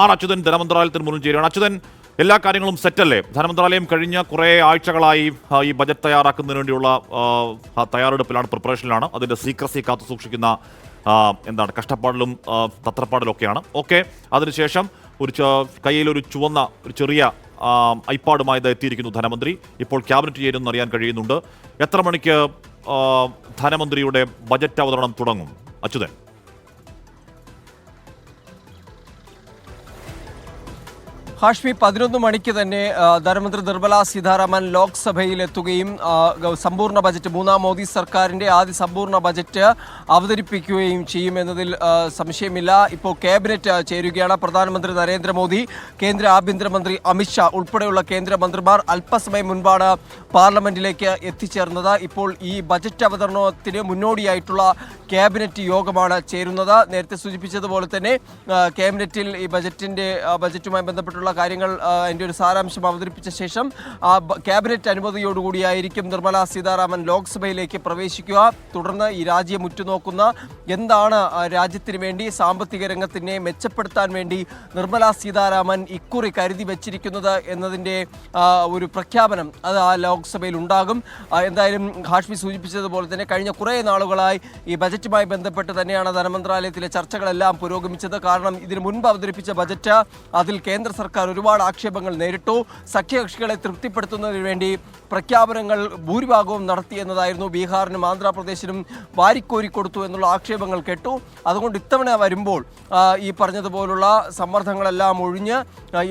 R Achuthan ധനമന്ത്രാലയത്തിന് മുന്നിൽ ചേരുകയാണ്. അച്യുതൻ, എല്ലാ കാര്യങ്ങളും സെറ്റല്ലേ? ധനമന്ത്രാലയം കഴിഞ്ഞ കുറേ ആഴ്ചകളായി ഈ ബജറ്റ് തയ്യാറാക്കുന്നതിന് വേണ്ടിയുള്ള തയ്യാറെടുപ്പിലാണ്, പ്രിപ്പറേഷനിലാണ്. അതിൻ്റെ സീക്രസി കാത്തു സൂക്ഷിക്കുന്ന കഷ്ടപ്പാടിലും തത്രപ്പാടിലൊക്കെയാണ്. ഓക്കെ, അതിനുശേഷം കയ്യിലൊരു ചുവന്ന ഒരു ചെറിയ ഐപാഡുമായി എത്തിയിരിക്കുന്നു ധനമന്ത്രി. ഇപ്പോൾ ക്യാബിനറ്റ് ചേരുമെന്ന് അറിയാൻ കഴിയുന്നുണ്ട്. എത്ര മണിക്ക് ധനമന്ത്രിയുടെ ബജറ്റ് അവതരണം തുടങ്ങും അച്യുതൻ? ഹാഷ്മി, 11 മണിക്ക് തന്നെ ധനമന്ത്രി നിർമ്മല സീതാരാമൻ ലോക്സഭയിൽ എത്തുകയും സമ്പൂർണ്ണ ബജറ്റ്, മൂന്നാം മോദി സർക്കാരിൻ്റെ ആദ്യ സമ്പൂർണ്ണ ബജറ്റ് അവതരിപ്പിക്കുകയും ചെയ്യുമെന്നതിൽ സംശയമില്ല. ഇപ്പോൾ ക്യാബിനറ്റ് ചേരുകയാണ്. പ്രധാനമന്ത്രി നരേന്ദ്രമോദി, കേന്ദ്ര ആഭ്യന്തരമന്ത്രി അമിത്ഷാ ഉൾപ്പെടെയുള്ള കേന്ദ്രമന്ത്രിമാർ അല്പസമയം മുൻപാണ് പാർലമെന്റിലേക്ക് എത്തിച്ചേർന്നത്. ഇപ്പോൾ ഈ ബജറ്റ് അവതരണത്തിന് മുന്നോടിയായിട്ടുള്ള ക്യാബിനറ്റ് യോഗമാണ് ചേരുന്നത്. നേരത്തെ സൂചിപ്പിച്ചതുപോലെ തന്നെ ക്യാബിനറ്റിൽ ഈ ബജറ്റുമായി ബന്ധപ്പെട്ടുള്ള കാര്യങ്ങൾ അതിൻ്റെ ഒരു സാരാംശം അവതരിപ്പിച്ച ശേഷം ക്യാബിനറ്റ് അനുമതിയോടുകൂടിയായിരിക്കും നിർമ്മല സീതാരാമൻ ലോക്സഭയിലേക്ക് പ്രവേശിക്കുക. തുടർന്ന് ഈ രാജ്യം ഉറ്റുനോക്കുന്ന എന്താണ് രാജ്യത്തിന് വേണ്ടി, സാമ്പത്തിക രംഗത്തിനെ മെച്ചപ്പെടുത്താൻ വേണ്ടി നിർമ്മല സീതാരാമൻ ഇക്കുറി കരുതി വെച്ചിരിക്കുന്നത് എന്നതിൻ്റെ ഒരു പ്രഖ്യാപനം അത് ആ ലോക്സഭയിൽ ഉണ്ടാകും. എന്തായാലും ഹാഷ്മി സൂചിപ്പിച്ചതുപോലെ തന്നെ കഴിഞ്ഞ കുറേ നാളുകളായി ഈ ബജറ്റുമായി ബന്ധപ്പെട്ട് തന്നെയാണ് ധനമന്ത്രാലയത്തിലെ ചർച്ചകളെല്ലാം പുരോഗമിച്ചത്. കാരണം ഇതിനു മുൻപ് അവതരിപ്പിച്ച ബജറ്റ്, അതിൽ കേന്ദ്ര സർക്കാർ ഒരുപാട് ആക്ഷേപങ്ങൾ നേരിട്ടു. സഖ്യകക്ഷികളെ തൃപ്തിപ്പെടുത്തുന്നതിന് വേണ്ടി പ്രഖ്യാപനങ്ങൾ ഭൂരിഭാഗവും നടത്തി എന്നതായിരുന്നു. ബീഹാറിനും ആന്ധ്രാപ്രദേശിനും വാരിക്കോരി കൊടുത്തു എന്നുള്ള ആക്ഷേപങ്ങൾ കേട്ടു. അതുകൊണ്ട് ഇത്തവണ വരുമ്പോൾ ഈ പറഞ്ഞതുപോലുള്ള സമ്മർദ്ദങ്ങളെല്ലാം ഒഴിഞ്ഞ്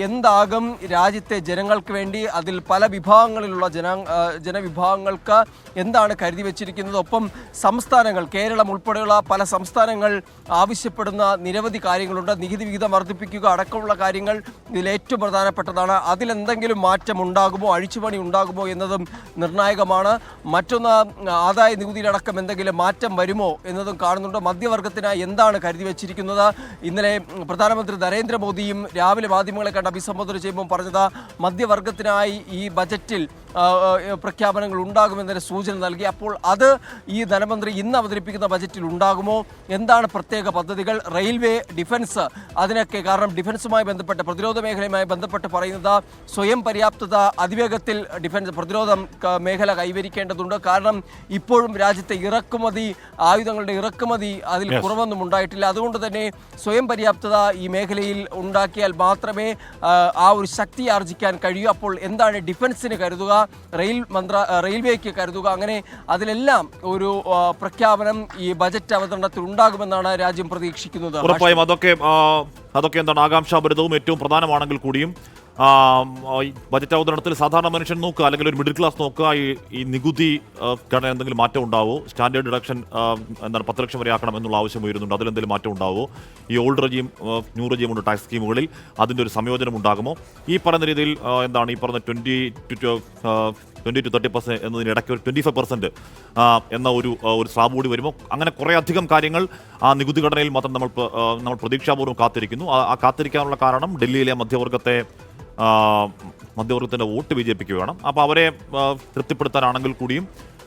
എന്താകും രാജ്യത്തെ ജനങ്ങൾക്ക് വേണ്ടി, അതിൽ പല വിഭാഗങ്ങളിലുള്ള ജനവിഭാഗങ്ങൾക്ക് എന്താണ് കരുതി വെച്ചിരിക്കുന്നത്, ഒപ്പം സംസ്ഥാനങ്ങൾ, കേരളം ഉൾപ്പെടെയുള്ള പല സംസ്ഥാനങ്ങൾ ആവശ്യപ്പെടുന്ന നിരവധി കാര്യങ്ങളുണ്ട്. നികുതി വിഹിതം വർദ്ധിപ്പിക്കുക അടക്കമുള്ള കാര്യങ്ങൾ ഇതിൽ ഏറ്റവും പ്രധാനപ്പെട്ടതാണ്. അതിലെന്തെങ്കിലും മാറ്റം ഉണ്ടാകുമോ, അഴിച്ചുപണി ഉണ്ടാകുമോ എന്നതും നിർണായകമാണ്. മറ്റൊന്ന്, ആദായ നികുതിയിലടക്കം എന്തെങ്കിലും മാറ്റം വരുമോ എന്നതും കാണുന്നുണ്ട്. മധ്യവർഗത്തിനായി എന്താണ് കരുതി വെച്ചിരിക്കുന്നത്? ഇന്നലെ പ്രധാനമന്ത്രി നരേന്ദ്രമോദിയും രാവിലെ മാധ്യമങ്ങളെ കണ്ട് അഭിസംബോധന ചെയ്യുമ്പോൾ പറഞ്ഞത് മധ്യവർഗത്തിനായി ഈ ബജറ്റിൽ പ്രഖ്യാപനങ്ങൾ ഉണ്ടാകുമെന്നതിന് സൂചന നൽകി. അപ്പോൾ അത് ഈ ധനമന്ത്രി ഇന്ന് അവതരിപ്പിക്കുന്ന ബജറ്റിൽ ഉണ്ടാകുമോ? എന്താണ് പ്രത്യേക പദ്ധതികൾ? റെയിൽവേ, ഡിഫൻസ്, അതിനൊക്കെ, കാരണം ഡിഫൻസുമായി ബന്ധപ്പെട്ട്, പ്രതിരോധ മേഖലയുമായി ബന്ധപ്പെട്ട് പറയുന്നത് സ്വയം പര്യാപ്തത അതിവേഗത്തിൽ പ്രതിരോധ മേഖല കൈവരിക്കേണ്ടതുണ്ട്. കാരണം ഇപ്പോഴും രാജ്യത്തെ ഇറക്കുമതി, ആയുധങ്ങളുടെ ഇറക്കുമതി അതിൽ കുറവൊന്നും ഉണ്ടായിട്ടില്ല. അതുകൊണ്ട് തന്നെ സ്വയം പര്യാപ്തത ഈ മേഖലയിൽ ഉണ്ടാക്കിയാൽ മാത്രമേ ആ ഒരു ശക്തി ആർജിക്കാൻ കഴിയൂ. അപ്പോൾ എന്താണ് ഡിഫൻസിന് കരുതുക, റെയിൽവേക്ക് കരുതുക, അങ്ങനെ അതിലെല്ലാം ഒരു പ്രഖ്യാപനം ഈ ബജറ്റ് അവതരണത്തിൽ ഉണ്ടാകുമെന്നാണ് രാജ്യം പ്രതീക്ഷിക്കുന്നത്. ഉറപ്പായും അതൊക്കെ എന്താണ് ആകാംക്ഷാഭരിതവും ഏറ്റവും പ്രധാനമാണെങ്കിൽ കൂടിയും ബജറ്റ് അവതരണത്തിൽ സാധാരണ മനുഷ്യൻ നോക്കുക, അല്ലെങ്കിൽ ഒരു മിഡിൽ ക്ലാസ് നോക്കുക, ഈ നികുതി ഘടന എന്തെങ്കിലും മാറ്റം ഉണ്ടാവോ? സ്റ്റാൻഡേർഡ് ഡിഡക്ഷൻ 10 ലക്ഷം വരെ ആക്കണം എന്നുള്ള ആവശ്യം ഉയരുന്നുണ്ട്. അതിലെന്തെങ്കിലും മാറ്റം ഉണ്ടാവോ? ഈ ഓൾഡ് റെജീം, ന്യൂ റെജീം ഉണ്ട് ടാക്സ് സ്കീമുകളിൽ, അതിൻ്റെ ഒരു സംയോജനം ഉണ്ടാകുമോ? ഈ പറയുന്ന രീതിയിൽ ഈ പറഞ്ഞ 20 to 30% എന്നതിനിടയ്ക്ക് ഒരു 25% എന്ന ഒരു സ്ലാബ് കൂടി വരുമോ? അങ്ങനെ കുറേ അധികം കാര്യങ്ങൾ ആ നികുതി ഘടനയിൽ മാത്രം നമ്മൾ പ്രതീക്ഷാപൂർവ്വം കാത്തിരിക്കുന്നു. ആ കാത്തിരിക്കാനുള്ള കാരണം ഡൽഹിയിലെ മധ്യവർഗത്തിൻ്റെ വോട്ട് BJPക്ക് വേണം. അപ്പോൾ അവരെ തൃപ്തിപ്പെടുത്താനാണെങ്കിൽ കൂടിയും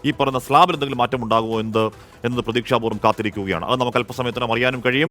ഈ പറയുന്ന സ്ലാബിൽ എന്തെങ്കിലും മാറ്റം ഉണ്ടാകുമോ എന്നത് പ്രതീക്ഷാപൂർവ്വം കാത്തിരിക്കുകയാണ്. അത് നമുക്ക് അല്പസമയത്തിനും അറിയാനും കഴിയും.